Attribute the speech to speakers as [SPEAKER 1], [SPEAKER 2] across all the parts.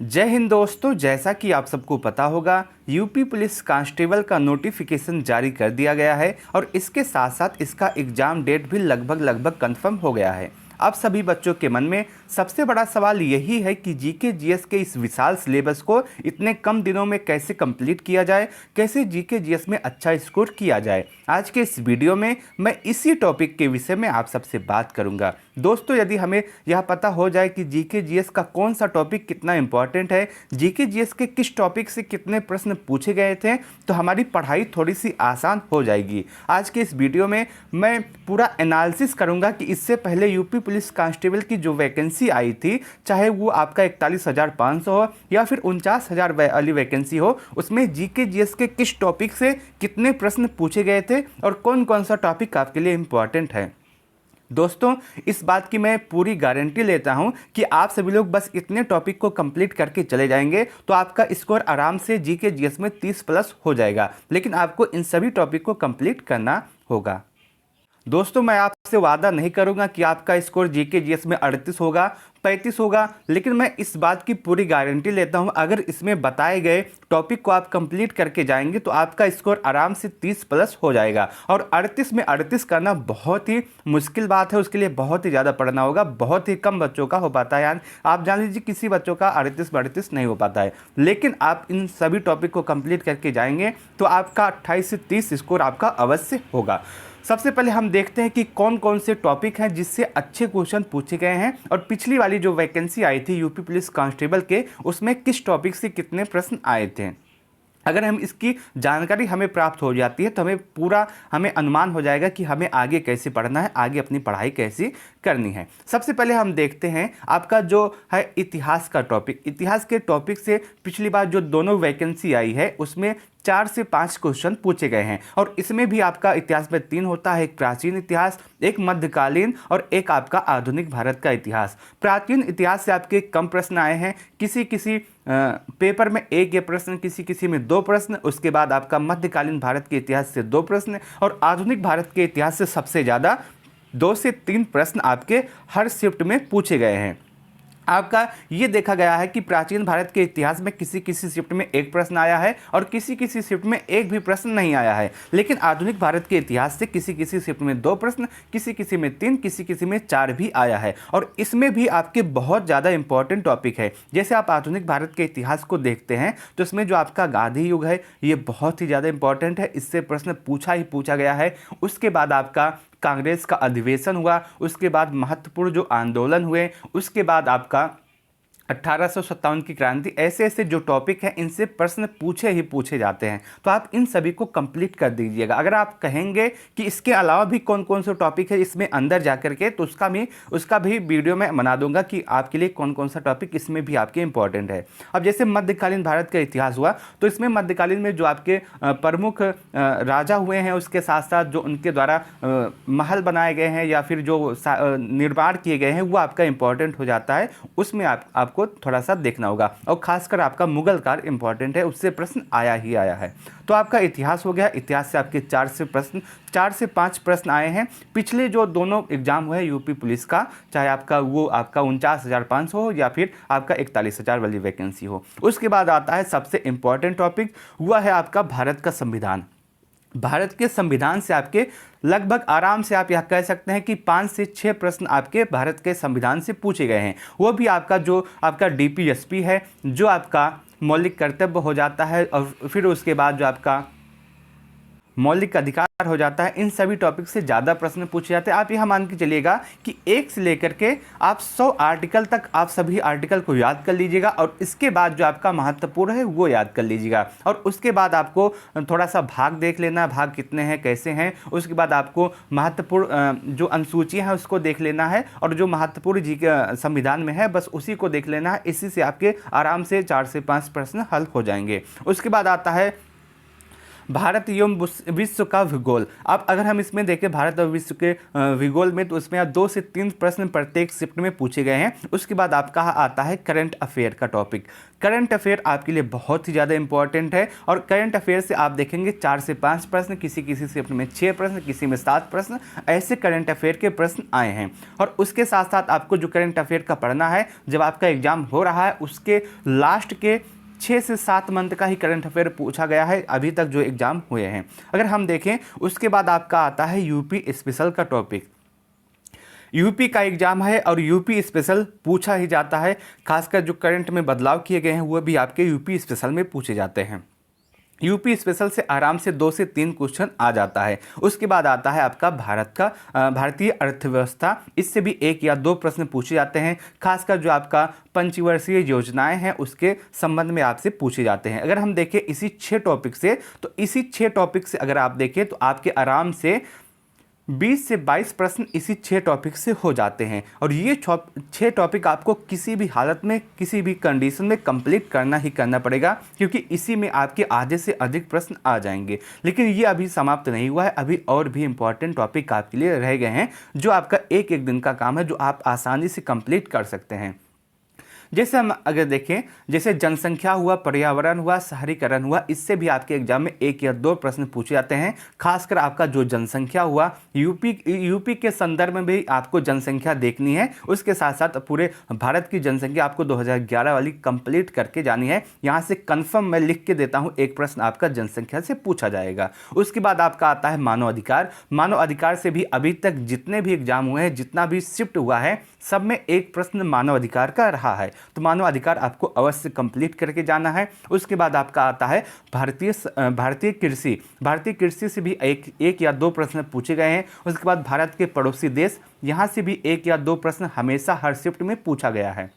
[SPEAKER 1] जय हिंद दोस्तों। जैसा कि आप सबको पता होगा, यूपी पुलिस कांस्टेबल का नोटिफिकेशन जारी कर दिया गया है और इसके साथ साथ इसका एग्ज़ाम डेट भी लगभग कंफर्म हो गया है। अब सभी बच्चों के मन में सबसे बड़ा सवाल यही है कि जीके जीएस के इस विशाल सिलेबस को इतने कम दिनों में कैसे कंप्लीट किया जाए, कैसे जीके जीएस में अच्छा स्कोर किया जाए। आज के इस वीडियो में मैं इसी टॉपिक के विषय में आप सबसे बात करूंगा। दोस्तों, यदि हमें यह पता हो जाए कि जीके जीएस का कौन सा टॉपिक कितना इंपॉर्टेंट है, जीके जीएस के किस टॉपिक से कितने प्रश्न पूछे गए थे, तो हमारी पढ़ाई थोड़ी सी आसान हो जाएगी। आज के इस वीडियो में मैं पूरा एनालिसिस करूंगा कि इससे पहले यूपी पुलिस कांस्टेबल की जो वैकेंसी आई थी, चाहे वो आपका 41,500 हो या फिर 49,000 वाली वैकेंसी हो, उसमें जीके जीएस के किस टॉपिक से कितने प्रश्न पूछे गए थे और कौन कौन सा टॉपिक आपके लिए इम्पॉर्टेंट है। दोस्तों, इस बात की मैं पूरी गारंटी लेता हूं कि आप सभी लोग बस इतने टॉपिक को कंप्लीट करके चले जाएंगे तो आपका स्कोर आराम से जीके जीएस में 30+ हो जाएगा। लेकिन आपको इन सभी टॉपिक को कंप्लीट करना होगा। दोस्तों, मैं आपसे वादा नहीं करूंगा कि आपका स्कोर जीके जीएस में 38 होगा, 35 होगा, लेकिन मैं इस बात की पूरी गारंटी लेता हूं, अगर इसमें बताए गए टॉपिक को आप कंप्लीट करके जाएंगे तो आपका स्कोर आराम से 30+ हो जाएगा। और 38 में 38 करना बहुत ही मुश्किल बात है, उसके लिए बहुत ही ज़्यादा पढ़ना होगा। बहुत ही कम बच्चों का हो पाता है, यानी आप जान लीजिए किसी बच्चों का 38 नहीं हो पाता है। लेकिन आप इन सभी टॉपिक को कंप्लीट करके जाएंगे तो आपका 28 से 30 स्कोर आपका अवश्य होगा। सबसे पहले हम देखते हैं कि कौन कौन से टॉपिक हैं जिससे अच्छे क्वेश्चन पूछे गए हैं और पिछली वाली जो वैकेंसी आई थी यूपी पुलिस कांस्टेबल के, उसमें किस टॉपिक से कितने प्रश्न आए थे। अगर हम इसकी जानकारी हमें प्राप्त हो जाती है तो हमें अनुमान हो जाएगा कि हमें आगे कैसे पढ़ना है, आगे अपनी पढ़ाई कैसे करनी है। सबसे पहले हम देखते हैं आपका जो है इतिहास का टॉपिक। इतिहास के टॉपिक से पिछली बार जो दोनों वैकेंसी आई है उसमें 4 से 5 क्वेश्चन पूछे गए हैं और इसमें भी आपका इतिहास में 3 होता है, एक प्राचीन इतिहास, एक मध्यकालीन और एक आपका आधुनिक भारत का इतिहास। प्राचीन इतिहास से आपके कम प्रश्न आए हैं, किसी पेपर में एक ये प्रश्न, किसी में 2 प्रश्न। उसके बाद आपका मध्यकालीन भारत के इतिहास से 2 प्रश्न और आधुनिक भारत के इतिहास से सबसे ज़्यादा 2 से 3 प्रश्न आपके हर शिफ्ट में पूछे गए हैं। आपका ये देखा गया है कि प्राचीन भारत के इतिहास में किसी शिफ्ट में 1 प्रश्न आया है और किसी शिफ्ट में 1 भी प्रश्न नहीं आया है। लेकिन आधुनिक भारत के इतिहास से किसी शिफ्ट में 2 प्रश्न, किसी में 3, किसी में 4 भी आया है। और इसमें भी आपके बहुत ज़्यादा इंपॉर्टेंट टॉपिक है। जैसे आप आधुनिक भारत के इतिहास को देखते हैं तो इसमें जो आपका गांधी युग है ये बहुत ही ज़्यादा इंपॉर्टेंट है, इससे प्रश्न पूछा गया है। उसके बाद आपका कांग्रेस का अधिवेशन हुआ, उसके बाद महत्वपूर्ण जो आंदोलन हुए, उसके बाद आपका 1857 की क्रांति। ऐसे जो टॉपिक हैं इनसे प्रश्न पूछे जाते हैं, तो आप इन सभी को कंप्लीट कर दीजिएगा। अगर आप कहेंगे कि इसके अलावा भी कौन कौन से टॉपिक है इसमें अंदर जा करके, तो उसका भी वीडियो मैं बना दूंगा कि आपके लिए कौन कौन सा टॉपिक इसमें भी आपके इंपॉर्टेंट है। अब जैसे मध्यकालीन भारत का इतिहास हुआ तो इसमें मध्यकालीन में जो आपके प्रमुख राजा हुए हैं, उसके साथ साथ जो उनके द्वारा महल बनाए गए हैं या फिर जो निर्माण किए गए हैं वो आपका इंपॉर्टेंट हो जाता है। उसमें आपको थोड़ा सा देखना होगा और खासकर आपका मुगल काल इंपॉर्टेंट है, उससे प्रश्न आया है। तो आपका इतिहास हो गया। इतिहास से आपके 4 से 5 प्रश्न आए हैं। पिछले जो दोनों एग्जाम हुए यूपी पुलिस का, चाहे आपका 49,500 हो या फिर आपका 41,000 वाली वैकेंसी हो। उसके बाद आता है सबसे इंपॉर्टेंट टॉपिक, हुआ है आपका भारत का संविधान। भारत के संविधान से आपके लगभग आराम से आप यह कह सकते हैं कि 5 से 6 प्रश्न आपके भारत के संविधान से पूछे गए हैं। वो भी आपका डीपीएसपी है, जो आपका मौलिक कर्तव्य हो जाता है और फिर उसके बाद जो आपका मौलिक अधिकार हो जाता है। इन सभी टॉपिक से ज़्यादा प्रश्न पूछे जाते हैं। आप यह मान के चलिएगा कि 1 से लेकर के आप 100 आर्टिकल तक आप सभी आर्टिकल को याद कर लीजिएगा और इसके बाद जो आपका महत्वपूर्ण है वो याद कर लीजिएगा। और उसके बाद आपको थोड़ा सा भाग देख लेना है, भाग कितने हैं, कैसे हैं। उसके बाद आपको महत्वपूर्ण जो अनुसूची है उसको देख लेना है और जो महत्वपूर्ण जी के संविधान में है बस उसी को देख लेना है। इसी से आपके आराम से 4 से 5 प्रश्न हल हो जाएंगे। उसके बाद आता है भारत एवं विश्व का भूगोल। अब अगर हम इसमें देखें भारत और विश्व के भूगोल में, तो उसमें 2 से 3 प्रश्न प्रत्येक शिफ्ट में पूछे गए हैं। उसके बाद आपका आता है करंट अफेयर का टॉपिक। करंट अफेयर आपके लिए बहुत ही ज़्यादा इंपॉर्टेंट है, और करंट अफेयर से आप देखेंगे 4 से 5 प्रश्न, किसी किसी शिफ्ट में 6 प्रश्न, किसी में 7 प्रश्न, ऐसे करंट अफेयर के प्रश्न आए हैं। और उसके साथ साथ आपको जो करंट अफेयर का पढ़ना है, जब आपका एग्जाम हो रहा है उसके लास्ट के 6 से 7 मंथ का ही करंट अफेयर पूछा गया है अभी तक जो एग्जाम हुए हैं। अगर हम देखें उसके बाद आपका आता है यूपी स्पेशल का टॉपिक। यूपी का एग्जाम है और यूपी स्पेशल पूछा ही जाता है, खासकर जो करंट में बदलाव किए गए हैं वो भी आपके यूपी स्पेशल में पूछे जाते हैं। यूपी स्पेशल से आराम से 2 से 3 क्वेश्चन आ जाता है। उसके बाद आता है आपका भारतीय अर्थव्यवस्था। इससे भी 1 या 2 प्रश्न पूछे जाते हैं, खासकर जो आपका पंचवर्षीय योजनाएं हैं उसके संबंध में आपसे पूछे जाते हैं। अगर हम देखें इसी 6 टॉपिक से, तो इसी 6 टॉपिक से अगर आप देखें तो आपके आराम से 20 से 22 प्रश्न इसी 6 टॉपिक से हो जाते हैं। और ये 6 टॉपिक आपको किसी भी हालत में, किसी भी कंडीशन में कंप्लीट करना ही करना पड़ेगा, क्योंकि इसी में आपके आधे से अधिक प्रश्न आ जाएंगे। लेकिन ये अभी समाप्त नहीं हुआ है, अभी और भी इंपॉर्टेंट टॉपिक आपके लिए रह गए हैं, जो आपका एक एक दिन का काम है, जो आप आसानी से कंप्लीट कर सकते हैं। जैसे हम अगर देखें, जैसे जनसंख्या हुआ, पर्यावरण हुआ, शहरीकरण हुआ, इससे भी आपके एग्जाम में 1 या 2 प्रश्न पूछे जाते हैं। खासकर आपका जो जनसंख्या हुआ, यूपी के संदर्भ में भी आपको जनसंख्या देखनी है। उसके साथ साथ पूरे भारत की जनसंख्या आपको 2011 वाली कंप्लीट करके जानी है। यहाँ से कन्फर्म मैं लिख के देता हूँ, एक प्रश्न आपका जनसंख्या से पूछा जाएगा। उसके बाद आपका आता है मानव अधिकार। मानव अधिकार से भी अभी तक जितने भी एग्जाम हुए हैं, जितना भी शिफ्ट हुआ है, सब में एक प्रश्न मानव अधिकार का रहा है। तो मानव अधिकार आपको अवश्य कंप्लीट करके जाना है। उसके बाद आपका आता है भारतीय कृषि। भारतीय कृषि से भी एक या 2 प्रश्न पूछे गए हैं। उसके बाद भारत के पड़ोसी देश, यहाँ से भी 1 या 2 प्रश्न हमेशा हर शिफ्ट में पूछा गया है।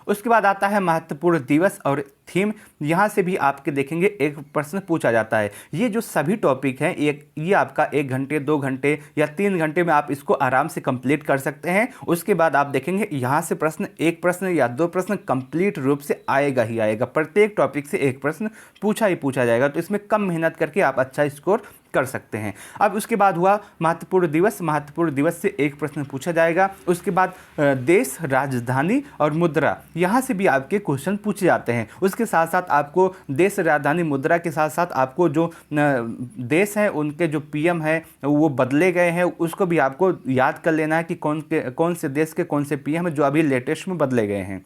[SPEAKER 1] उसके बाद आता है महत्वपूर्ण दिवस और थीम। यहाँ से भी आपके देखेंगे एक प्रश्न पूछा जाता है। ये जो सभी टॉपिक हैं, ये आपका 1 घंटे, 2 घंटे या 3 घंटे में आप इसको आराम से कंप्लीट कर सकते हैं। उसके बाद आप देखेंगे यहाँ से प्रश्न, 1 प्रश्न या 2 प्रश्न कंप्लीट रूप से आएगा ही आएगा। प्रत्येक टॉपिक से 1 प्रश्न पूछा ही पूछा जाएगा, तो इसमें कम मेहनत करके आप अच्छा स्कोर कर सकते हैं। अब उसके बाद हुआ महत्वपूर्ण दिवस। महत्वपूर्ण दिवस से 1 प्रश्न पूछा जाएगा। उसके बाद देश, राजधानी और मुद्रा, यहाँ से भी आपके क्वेश्चन पूछे जाते हैं। उसके साथ साथ आपको देश, राजधानी, मुद्रा के साथ साथ आपको जो देश हैं उनके जो पीएम है वो बदले गए हैं, उसको भी आपको याद कर लेना है कि कौन से देश के कौन से पीएम है जो अभी लेटेस्ट में बदले गए हैं।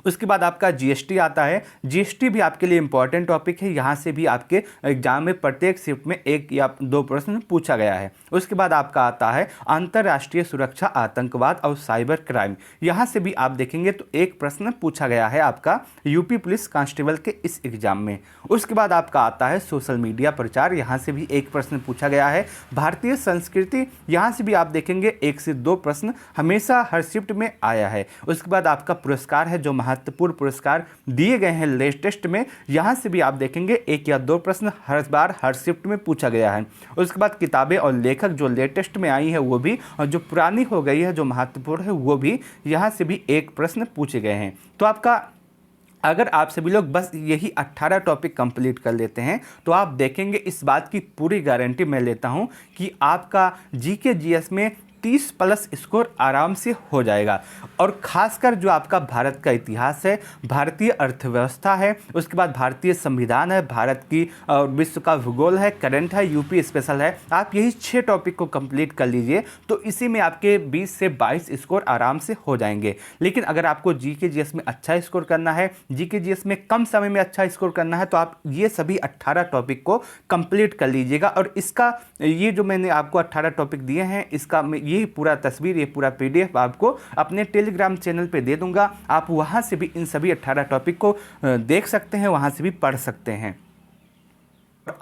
[SPEAKER 1] उसके बाद आपका जीएसटी आता है। जीएसटी भी आपके लिए इंपॉर्टेंट टॉपिक है। यहाँ से भी आपके एग्जाम में प्रत्येक शिफ्ट में 1 या 2 प्रश्न पूछा गया है। उसके बाद आपका आता है अंतर्राष्ट्रीय सुरक्षा, आतंकवाद और साइबर क्राइम। यहाँ से भी आप देखेंगे तो 1 प्रश्न पूछा गया है आपका यूपी पुलिस कांस्टेबल के इस एग्जाम में। उसके बाद आपका आता है सोशल मीडिया प्रचार। यहाँ से भी 1 प्रश्न पूछा गया है। भारतीय संस्कृति, यहाँ से भी आप देखेंगे 1 से 2 प्रश्न हमेशा हर शिफ्ट में आया है। उसके बाद आपका पुरस्कार है, जो महत्वपूर्ण पुरस्कार दिए गए हैं लेटेस्ट में, यहाँ से भी आप देखेंगे 1 या 2 प्रश्न हर बार हर शिफ्ट में पूछा गया है। उसके बाद किताबें और लेखक, जो लेटेस्ट में आई है वो भी, और जो पुरानी हो गई है जो महत्वपूर्ण है वो भी, यहाँ से भी 1 प्रश्न पूछे गए हैं। तो आपका, अगर आप सभी लोग बस यही 18 टॉपिक कंप्लीट कर लेते हैं तो आप देखेंगे, इस बात की पूरी गारंटी मैं लेता हूं कि आपका जीके जीएस में 30+ स्कोर आराम से हो जाएगा। और खासकर जो आपका भारत का इतिहास है, भारतीय अर्थव्यवस्था है, उसके बाद भारतीय संविधान है, भारत की और विश्व का भूगोल है, करंट है, यूपी स्पेशल है, आप यही 6 टॉपिक को कंप्लीट कर लीजिए तो इसी में आपके 20 से 22 स्कोर आराम से हो जाएंगे। लेकिन अगर आपको जीके जीएस में अच्छा स्कोर करना है, जीके जीएस में कम समय में अच्छा स्कोर करना है, तो आप ये सभी 18 टॉपिक को कंप्लीट कर लीजिएगा। और इसका, ये जो मैंने आपको 18 टॉपिक दिए हैं, इसका ये पूरा तस्वीर, ये पूरा पीडीएफ आपको अपने टेलीग्राम चैनल पे दे दूंगा। आप वहां से भी इन सभी 18 टॉपिक को देख सकते हैं, वहां से भी पढ़ सकते हैं।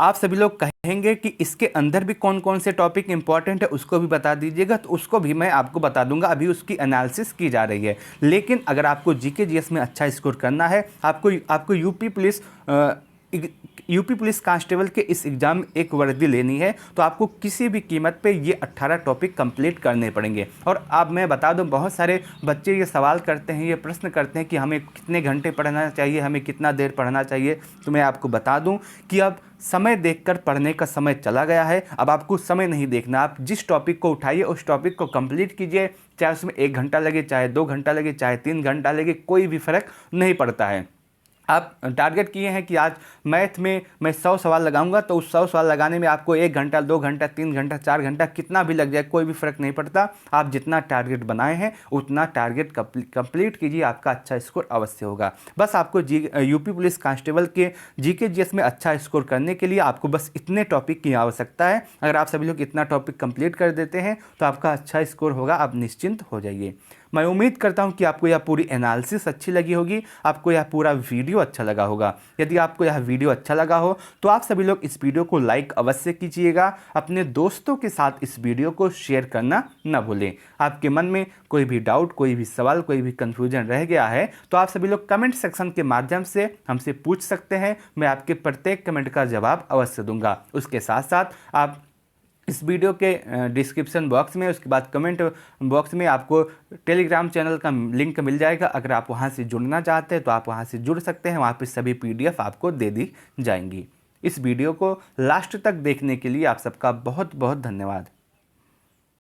[SPEAKER 1] आप सभी लोग कहेंगे कि इसके अंदर भी कौन कौन से टॉपिक इंपॉर्टेंट है उसको भी बता दीजिएगा, तो उसको भी मैं आपको बता दूंगा। अभी उसकी एनालिसिस की जा रही है। लेकिन अगर आपको जीके जीएस में अच्छा स्कोर करना है, आपको यूपी पुलिस कांस्टेबल के इस एग्ज़ाम में एक वर्दी लेनी है, तो आपको किसी भी कीमत पे ये 18 टॉपिक कंप्लीट करने पड़ेंगे। और अब मैं बता दूं, बहुत सारे बच्चे ये सवाल करते हैं, ये प्रश्न करते हैं कि हमें कितने घंटे पढ़ना चाहिए, हमें कितना देर पढ़ना चाहिए। तो मैं आपको बता दूं कि अब समय देखकर पढ़ने का समय चला गया है। अब आपको समय नहीं देखना, आप जिस टॉपिक को उठाइए उस टॉपिक को कंप्लीट कीजिए, चाहे उसमें 1 घंटा लगे, चाहे 2 घंटा लगे, चाहे 3 घंटा लगे, कोई भी फर्क नहीं पड़ता है। आप टारगेट किए हैं कि आज मैथ में मैं 100 सवाल लगाऊंगा, तो उस 100 सवाल लगाने में आपको 1 घंटा, 2 घंटा, 3 घंटा, 4 घंटा कितना भी लग जाए, कोई भी फ़र्क नहीं पड़ता। आप जितना टारगेट बनाए हैं उतना टारगेट कंप्लीट कीजिए, आपका अच्छा स्कोर अवश्य होगा। बस आपको यूपी पुलिस कांस्टेबल के जीके जीएस में अच्छा स्कोर करने के लिए आपको बस इतने टॉपिक की आवश्यकता है। अगर आप सभी लोग इतना टॉपिक कंप्लीट कर देते हैं तो आपका अच्छा स्कोर होगा, आप निश्चिंत हो जाइए। मैं उम्मीद करता हूं कि आपको यह पूरी एनालिसिस अच्छी लगी होगी, आपको यह पूरा वीडियो अच्छा लगा होगा। यदि आपको यह वीडियो अच्छा लगा हो तो आप सभी लोग इस वीडियो को लाइक अवश्य कीजिएगा, अपने दोस्तों के साथ इस वीडियो को शेयर करना न भूलें। आपके मन में कोई भी डाउट, कोई भी सवाल, कोई भी कन्फ्यूजन रह गया है तो आप सभी लोग कमेंट सेक्शन के माध्यम से हमसे पूछ सकते हैं, मैं आपके प्रत्येक कमेंट का जवाब अवश्य दूंगा। उसके साथ साथ आप इस वीडियो के डिस्क्रिप्शन बॉक्स में, उसके बाद कमेंट बॉक्स में आपको टेलीग्राम चैनल का लिंक मिल जाएगा। अगर आप वहां से जुड़ना चाहते हैं तो आप वहां से जुड़ सकते हैं, वहां पे सभी पीडीएफ आपको दे दी जाएंगी। इस वीडियो को लास्ट तक देखने के लिए आप सबका बहुत बहुत धन्यवाद।